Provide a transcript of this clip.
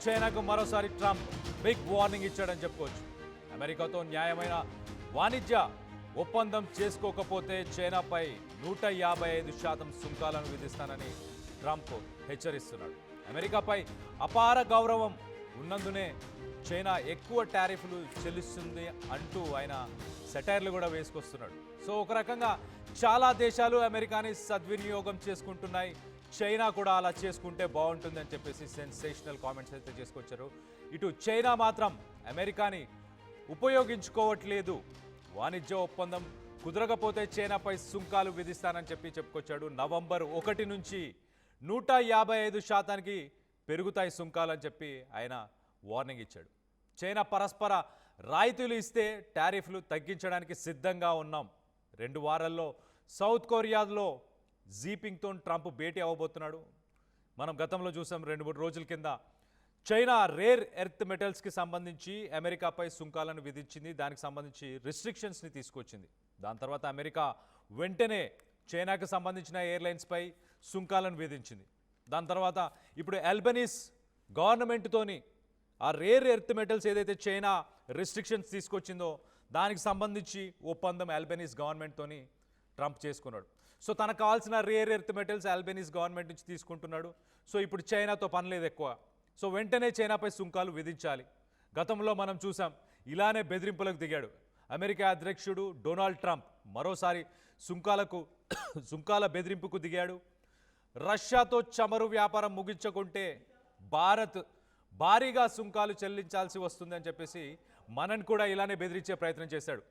చైనాకు మరోసారి Trump big warning ఇచ్చాడని చెప్పుకోవచ్చు. అమెరికాతో న్యాయమైన వాణిజ్య ఒప్పందం చేసుకోకపోతే చైనాపై 155% సుంకాలను విధిస్తానని ట్రంప్ హెచ్చరిస్తున్నాడు. అమెరికాపై అపార గౌరవం ఉన్నందునే చైనా ఎక్కువ టారిఫ్లు చెల్లిస్తుంది అంటూ ఆయన సెటైర్లు కూడా వేసుకొస్తున్నాడు. సో ఒక రకంగా చాలా దేశాలు అమెరికాని సద్వినియోగం చేసుకుంటున్నాయి. చైనా కూడా అలా చేసుకుంటే బాగుంటుంది అని చెప్పేసి సెన్సేషనల్ కామెంట్స్ అయితే చేసుకొచ్చారు. ఇటు చైనా మాత్రం అమెరికాని ఉపయోగించుకోవట్లేదు, వాణిజ్య ఒప్పందం కుదరకపోతే చైనాపై సుంకాలు విధిస్తానని చెప్పుకొచ్చాడు. నవంబర్ 1 నుంచి 155% పెరుగుతాయి సుంకాలని చెప్పి ఆయన వార్నింగ్ ఇచ్చాడు. చైనా పరస్పర రాయితీలు ఇస్తే టారిఫ్లు తగ్గించడానికి సిద్ధంగా ఉన్నాం. 2 వారాల్లో సౌత్ కొరియాలో జీపింగ్తో ట్రంప్ భేటీ అవ్వబోతున్నాడు. మనం గతంలో చూసాం 2-3 రోజుల కింద చైనా రేర్ ఎర్త్ మెటల్స్కి సంబంధించి అమెరికాపై సుంకాలను విధించింది. దానికి సంబంధించి రిస్ట్రిక్షన్స్ని తీసుకొచ్చింది. దాని తర్వాత అమెరికా వెంటనే చైనాకు సంబంధించిన ఎయిర్లైన్స్పై సుంకాలను విధించింది. దాని తర్వాత ఇప్పుడు అల్బనీస్ గవర్నమెంట్తోని ఆ రేర్ ఎర్త్ మెటల్స్ ఏదైతే చైనా రిస్ట్రిక్షన్స్ తీసుకొచ్చిందో దానికి సంబంధించి ఒప్పందం అల్బనీస్ గవర్నమెంట్తోని ట్రంప్ చేసుకున్నాడు. సో తనకు కావాల్సిన rare earth metals Albanese government నుంచి తీసుకుంటున్నాడు. సో ఇప్పుడు చైనాతో పని లేదు ఎక్కువ. సో వెంటనే చైనాపై సుంకాలు విధించాలి. గతంలో మనం చూసాం, ఇలానే బెదిరింపులకు దిగాడు అమెరికా అధ్యక్షుడు డొనాల్డ్ ట్రంప్. మరోసారి సుంకాల బెదిరింపుకు దిగాడు. రష్యాతో చమురు వ్యాపారం ముగించకుంటే భారత్ భారీగా సుంకాలు చెల్లించాల్సి వస్తుందని చెప్పేసి మనని కూడా ఇలానే బెదిరించే ప్రయత్నం చేశాడు.